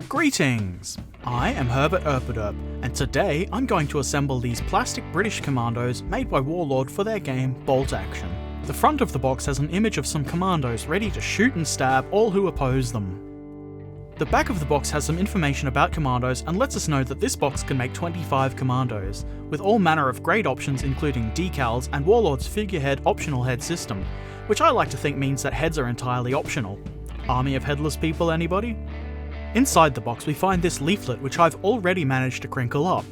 Greetings! I am Herbert Erpaderp, and today I'm going to assemble these plastic British commandos made by Warlord for their game Bolt Action. The front of the box has an image of some commandos ready to shoot and stab all who oppose them. The back of the box has some information about commandos and lets us know that this box can make 25 commandos, with all manner of grade options including decals and Warlord's figurehead optional head system, which I like to think means that heads are entirely optional. Army of headless people, anybody? Inside the box we find this leaflet which I've already managed to crinkle up.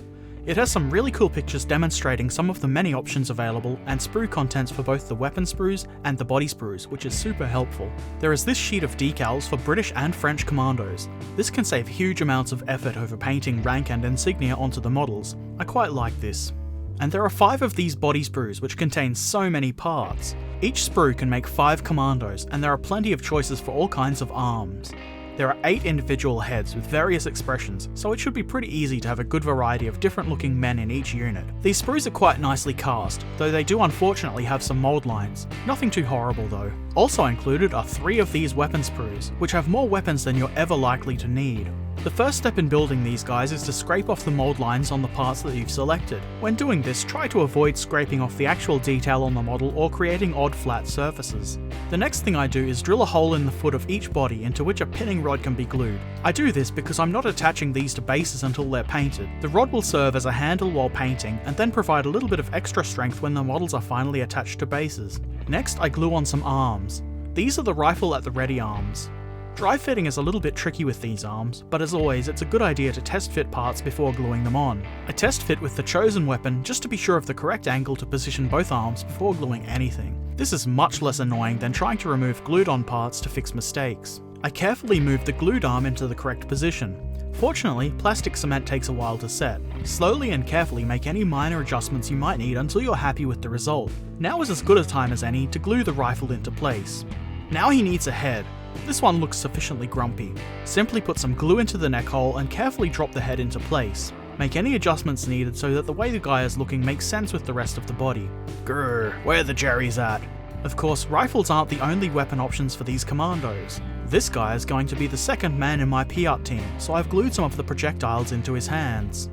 It has some really cool pictures demonstrating some of the many options available and sprue contents for both the weapon sprues and the body sprues, which is super helpful. There is this sheet of decals for British and French commandos. This can save huge amounts of effort over painting rank and insignia onto the models. I quite like this. And there are 5 of these body sprues which contain so many parts. Each sprue can make 5 commandos, and there are plenty of choices for all kinds of arms. There are 8 individual heads with various expressions, so it should be pretty easy to have a good variety of different looking men in each unit. These sprues are quite nicely cast, though they do unfortunately have some mould lines. Nothing too horrible though. Also included are 3 of these weapon sprues, which have more weapons than you're ever likely to need. The first step in building these guys is to scrape off the mould lines on the parts that you've selected. When doing this, try to avoid scraping off the actual detail on the model or creating odd flat surfaces. The next thing I do is drill a hole in the foot of each body into which a pinning rod can be glued. I do this because I'm not attaching these to bases until they're painted. The rod will serve as a handle while painting and then provide a little bit of extra strength when the models are finally attached to bases. Next, I glue on some arms. These are the rifle at the ready arms. Dry fitting is a little bit tricky with these arms, but as always it's a good idea to test fit parts before gluing them on. I test fit with the chosen weapon just to be sure of the correct angle to position both arms before gluing anything. This is much less annoying than trying to remove glued on parts to fix mistakes. I carefully move the glued arm into the correct position. Fortunately, plastic cement takes a while to set. Slowly and carefully make any minor adjustments you might need until you're happy with the result. Now is as good a time as any to glue the rifle into place. Now he needs a head. This one looks sufficiently grumpy. Simply put some glue into the neck hole and carefully drop the head into place. Make any adjustments needed so that the way the guy is looking makes sense with the rest of the body. Grrr, where the Jerry's at? Of course, rifles aren't the only weapon options for these commandos. This guy is going to be the second man in my Piat team, so I've glued some of the projectiles into his hands.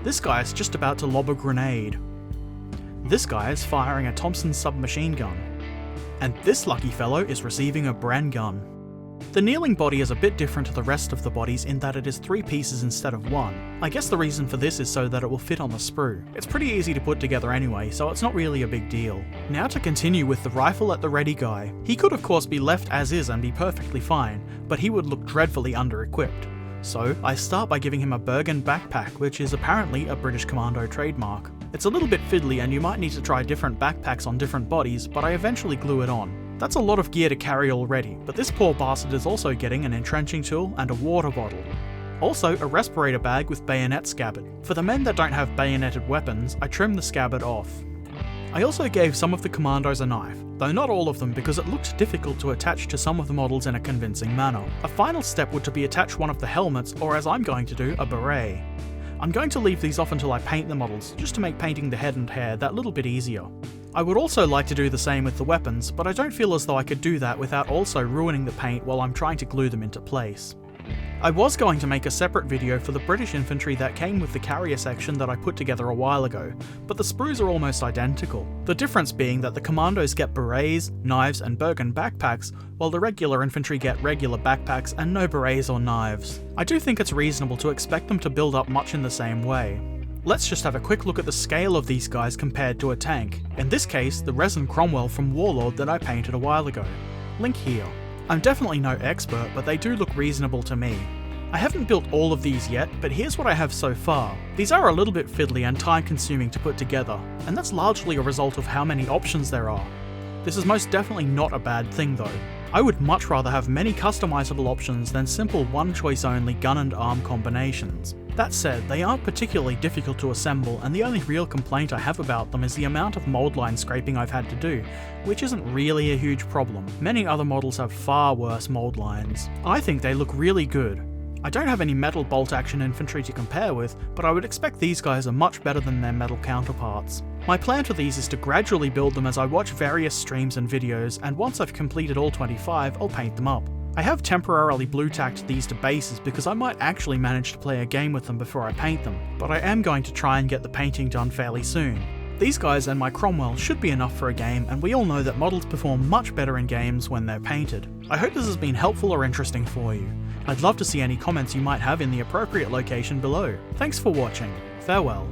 This guy is just about to lob a grenade. This guy is firing a Thompson submachine gun. And this lucky fellow is receiving a Bren gun. The kneeling body is a bit different to the rest of the bodies in that it is 3 pieces instead of 1. I guess the reason for this is so that it will fit on the sprue. It's pretty easy to put together anyway, so it's not really a big deal. Now to continue with the rifle at the ready guy. He could of course be left as is and be perfectly fine, but he would look dreadfully under-equipped. So I start by giving him a Bergen backpack, which is apparently a British Commando trademark. It's a little bit fiddly and you might need to try different backpacks on different bodies, but I eventually glue it on. That's a lot of gear to carry already, but this poor bastard is also getting an entrenching tool and a water bottle. Also a respirator bag with bayonet scabbard. For the men that don't have bayoneted weapons, I trim the scabbard off. I also gave some of the commandos a knife, though not all of them because it looked difficult to attach to some of the models in a convincing manner. A final step would be attach one of the helmets, or as I'm going to do, a beret. I'm going to leave these off until I paint the models, just to make painting the head and hair that little bit easier. I would also like to do the same with the weapons, but I don't feel as though I could do that without also ruining the paint while I'm trying to glue them into place. I was going to make a separate video for the British infantry that came with the carrier section that I put together a while ago, but the sprues are almost identical. The difference being that the commandos get berets, knives and Bergen backpacks, while the regular infantry get regular backpacks and no berets or knives. I do think it's reasonable to expect them to build up much in the same way. Let's just have a quick look at the scale of these guys compared to a tank. In this case, the resin Cromwell from Warlord that I painted a while ago. Link here. I'm definitely no expert, but they do look reasonable to me. I haven't built all of these yet, but here's what I have so far. These are a little bit fiddly and time consuming to put together, and that's largely a result of how many options there are. This is most definitely not a bad thing though. I would much rather have many customizable options than simple one choice only gun and arm combinations. That said, they aren't particularly difficult to assemble, and the only real complaint I have about them is the amount of mould line scraping I've had to do, which isn't really a huge problem. Many other models have far worse mould lines. I think they look really good. I don't have any metal bolt action infantry to compare with, but I would expect these guys are much better than their metal counterparts. My plan for these is to gradually build them as I watch various streams and videos, and once I've completed all 25, I'll paint them up. I have temporarily blue tacked these to bases because I might actually manage to play a game with them before I paint them, but I am going to try and get the painting done fairly soon. These guys and my Cromwell should be enough for a game, and we all know that models perform much better in games when they're painted. I hope this has been helpful or interesting for you. I'd love to see any comments you might have in the appropriate location below. Thanks for watching. Farewell.